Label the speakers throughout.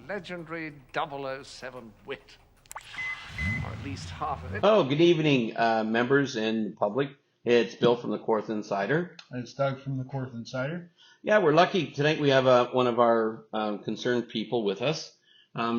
Speaker 1: legendary 007 wit. Or at least half of it.
Speaker 2: Oh, good evening, members and public. It's Bill from the Korth Insider.
Speaker 3: It's Doug from the Korth Insider.
Speaker 2: Yeah, we're lucky tonight. We have one of our concerned people with us.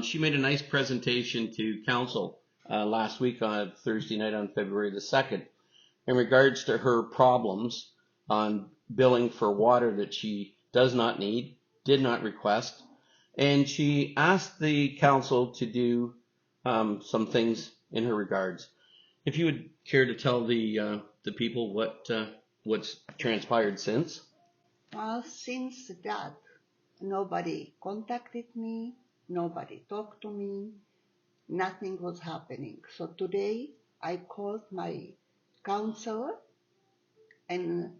Speaker 2: She made a nice presentation to council last week on Thursday night on February the 2nd in regards to her problems on billing for water that she does not need, did not request, and she asked the council to do some things in her regards. If you would care to tell the people what's transpired since.
Speaker 4: Well, since that, nobody contacted me, nobody talked to me, nothing was happening. So today I called my counselor and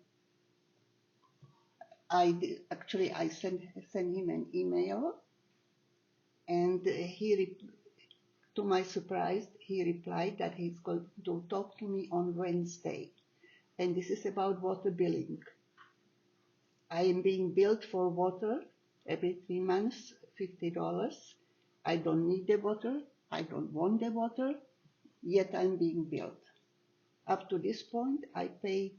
Speaker 4: I sent him an email, and to my surprise, he replied that he's going to talk to me on Wednesday. And this is about water billing. I am being billed for water every 3 months, $50. I don't need the water. I don't want the water, yet I'm being billed. Up to this point, I paid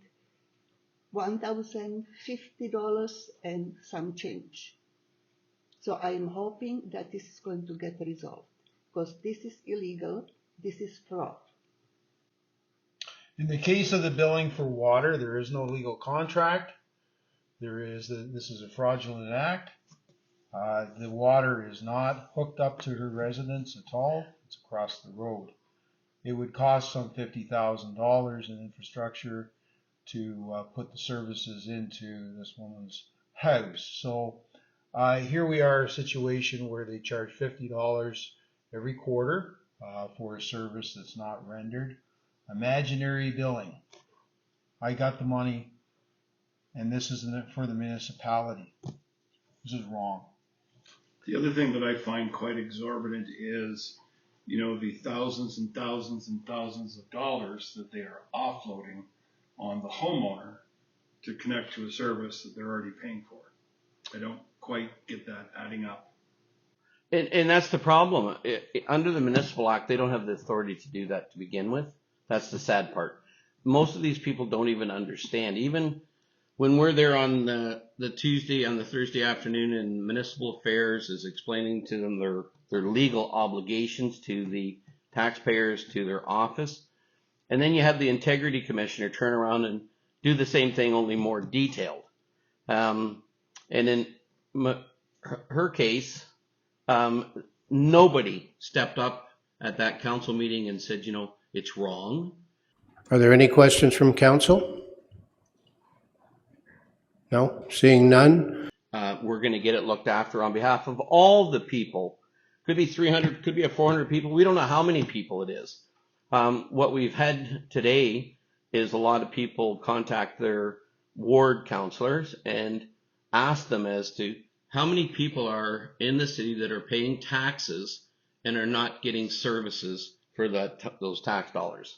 Speaker 4: $1,050 and some change. So I am hoping that this is going to get resolved, because this is illegal, this is fraud.
Speaker 3: In the case of the billing for water, there is no legal contract. This is a fraudulent act. The water is not hooked up to her residence at all. It's across the road. It would cost some $50,000 in infrastructure to put the services into this woman's house. So here we are, a situation where they charge $50 every quarter for a service that's not rendered. Imaginary billing. I got the money, and this isn't for the municipality. This is wrong.
Speaker 5: The other thing that I find quite exorbitant is, the thousands and thousands and thousands of dollars that they are offloading on the homeowner to connect to a service that they're already paying for. I don't quite get that adding up.
Speaker 2: And that's the problem. Under the Municipal Act, they don't have the authority to do that to begin with. That's the sad part. Most of these people don't even understand. Even when we're there on the Thursday afternoon, and Municipal Affairs is explaining to them their legal obligations to the taxpayers, to their office. And then you have the Integrity Commissioner turn around and do the same thing, only more detailed. And in her case, nobody stepped up at that council meeting and said, it's wrong.
Speaker 6: Are there any questions from council? No? Seeing none?
Speaker 2: We're going to get it looked after on behalf of all the people. Could be 300, could be 400 people. We don't know how many people it is. What we've had today is a lot of people contact their ward counselors and ask them as to how many people are in the city that are paying taxes and are not getting services for those tax dollars.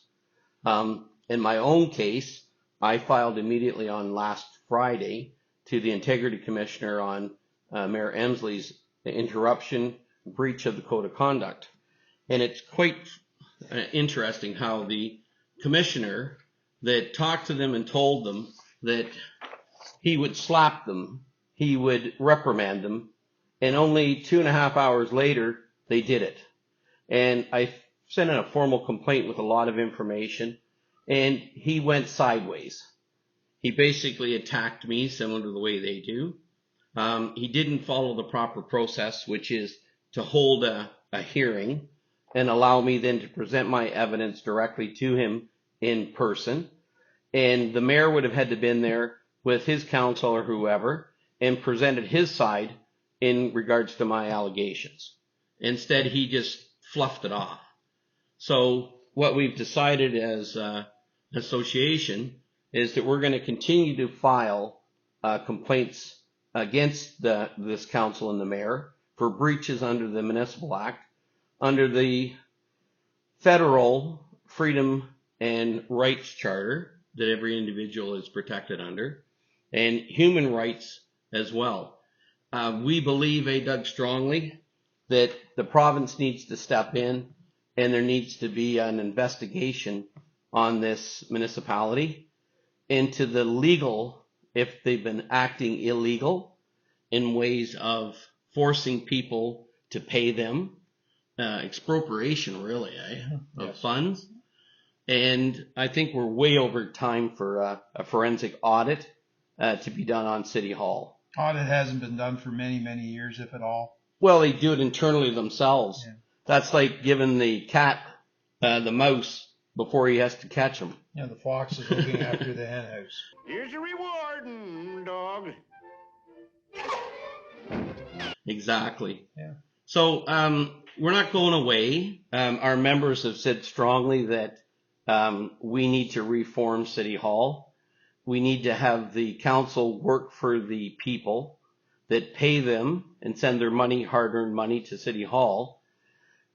Speaker 2: In my own case, I filed immediately on last Friday to the Integrity Commissioner on Mayor Emsley's interruption, breach of the Code of Conduct. And it's quite interesting how the commissioner that talked to them and told them that he would slap them, he would reprimand them, and only 2.5 hours later, they did it. And I sent in a formal complaint with a lot of information, and he went sideways. He basically attacked me similar to the way they do. He didn't follow the proper process, which is to hold a hearing and allow me then to present my evidence directly to him in person. And the mayor would have had to been there with his counsel or whoever and presented his side in regards to my allegations. Instead, he just fluffed it off. So what we've decided as an association is that we're going to continue to file complaints against this council and the mayor for breaches under the Municipal Act, under the Federal Freedom and Rights Charter that every individual is protected under, and human rights as well. We believe, Doug, strongly that the province needs to step in and there needs to be an investigation on this municipality into the legal, if they've been acting illegal in ways of forcing people to pay them, expropriation really, of funds. And I think we're way over time for a forensic audit to be done on City Hall.
Speaker 3: Audit hasn't been done for many, many years, if at all.
Speaker 2: Well, they do it internally themselves.
Speaker 3: Yeah.
Speaker 2: That's like giving the cat the mouse before he has to catch him.
Speaker 3: Yeah, the fox is looking after the hen house.
Speaker 7: Here's your reward, dog.
Speaker 2: Exactly.
Speaker 3: Yeah.
Speaker 2: So we're not going away. Our members have said strongly that we need to reform City Hall. We need to have the council work for the people that pay them and send their money, hard-earned money, to City Hall.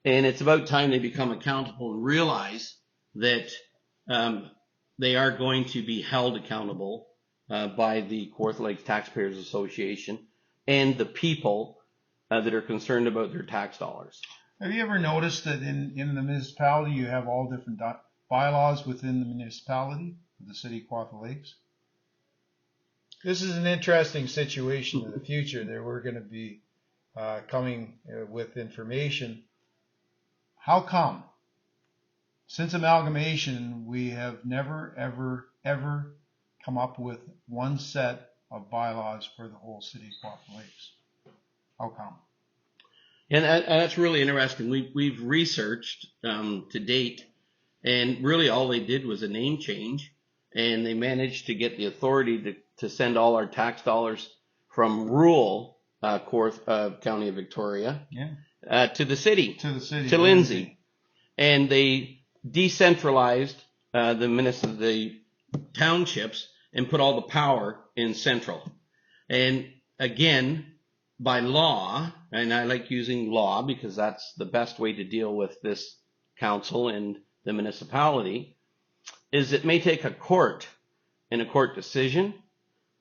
Speaker 2: And it's about time they become accountable and realize that they are going to be held accountable by the Kawartha Lakes Taxpayers Association and the people that are concerned about their tax dollars.
Speaker 3: Have you ever noticed that in the municipality you have all different bylaws within the municipality of the city of Kawartha Lakes? This is an interesting situation in the future that we're going to be coming with information. How come? Since amalgamation, we have never, ever, ever come up with one set of bylaws for the whole city of Kawartha Lakes. How come?
Speaker 2: And that's really interesting. We've researched to date, and really all they did was a name change, and they managed to get the authority to send all our tax dollars from rural County of Victoria to the city, to Lindsay. And they decentralized the townships and put all the power in central. And again, by law, and I like using law because that's the best way to deal with this council and the municipality, is it may take a court and a court decision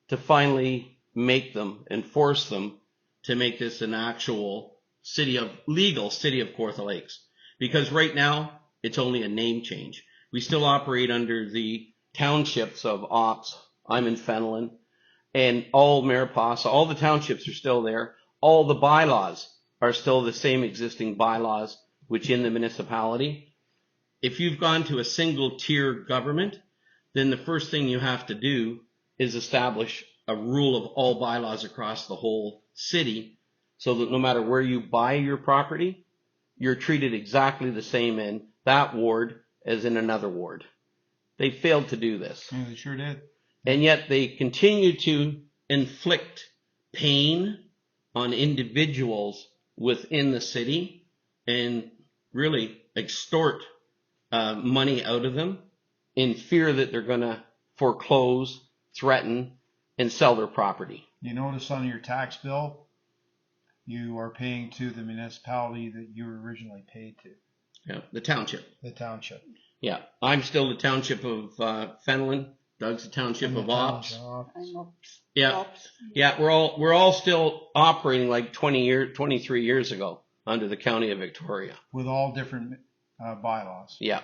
Speaker 2: to finally make them and force them to make this an actual legal city of Kawartha Lakes. Because right now, it's only a name change. We still operate under the townships of Ops. I'm in Fenelon. And all Mariposa, all the townships are still there. All the bylaws are still the same existing bylaws which in the municipality. If you've gone to a single tier government, then the first thing you have to do is establish a rule of all bylaws across the whole city so that no matter where you buy your property, you're treated exactly the same in that ward as in another ward. They failed to do this.
Speaker 3: Yeah, they sure did.
Speaker 2: And yet they continue to inflict pain on individuals within the city and really extort money out of them in fear that they're going to foreclose, threaten, and sell their property.
Speaker 3: You notice on your tax bill, you are paying to the municipality that you were originally paid to.
Speaker 2: Yeah, the township.
Speaker 3: The township.
Speaker 2: Yeah, I'm still the township of Fenelon. Doug's the township of Ops.
Speaker 4: I'm Ops.
Speaker 2: Yeah,
Speaker 4: Ops.
Speaker 2: yeah, we're all still operating like 23 years ago under the County of Victoria.
Speaker 3: With all different bylaws.
Speaker 2: Yeah.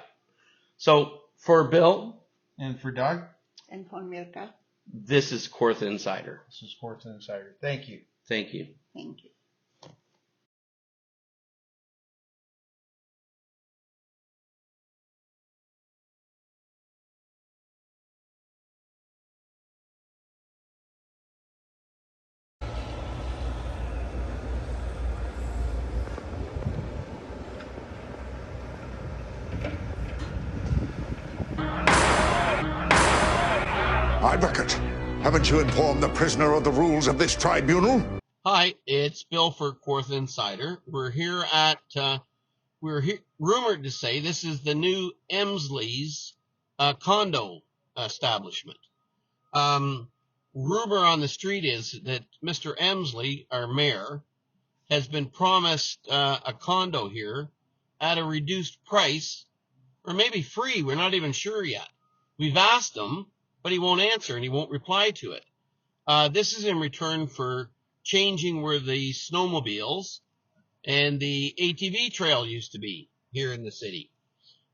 Speaker 2: So for Bill
Speaker 3: And for Doug,
Speaker 4: And for Mirka,
Speaker 2: this is Kawartha Insider.
Speaker 3: this is Sports Insider. Thank you.
Speaker 2: Thank you.
Speaker 4: thank you.
Speaker 8: Advocate, haven't you informed the prisoner of the rules of this tribunal?
Speaker 2: Hi, it's Bill for Kawartha Insider. We're here at, rumored to say this is the new Emsley's condo establishment. Rumor on the street is that Mr. Emsley, our mayor, has been promised a condo here at a reduced price, or maybe free. We're not even sure yet. We've asked him, but he won't answer and he won't reply to it. This is in return for changing where the snowmobiles and the ATV trail used to be here in the city,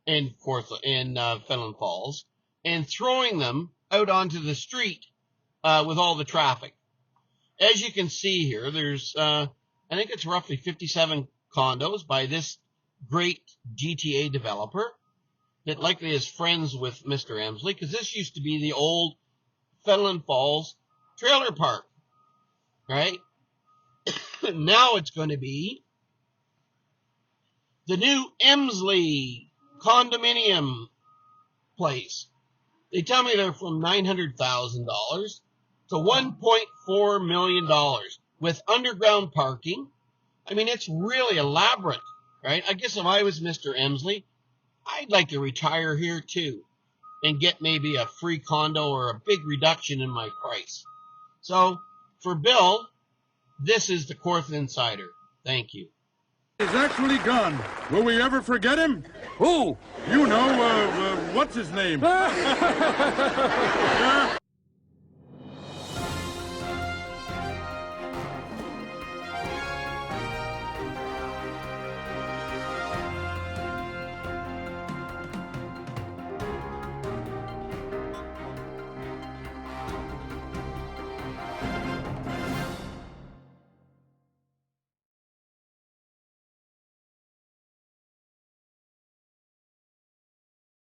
Speaker 2: in Fenelon Falls, and throwing them out onto the street with all the traffic. As you can see here, there's, I think it's roughly 57 condos by this great GTA developer that likely is friends with Mr. Emsley, because this used to be the old Fenelon Falls trailer park, right? Now it's going to be the new Emsley condominium place. They tell me they're from $900,000 to $1.4 million with underground parking. I mean, it's really elaborate, right? I guess if I was Mr. Emsley, I'd like to retire here too and get maybe a free condo or a big reduction in my price. So for Bill, this is the Korth Insider. Thank you.
Speaker 9: He's actually gone. Will we ever forget him? Who? You know, what's his name? Yeah,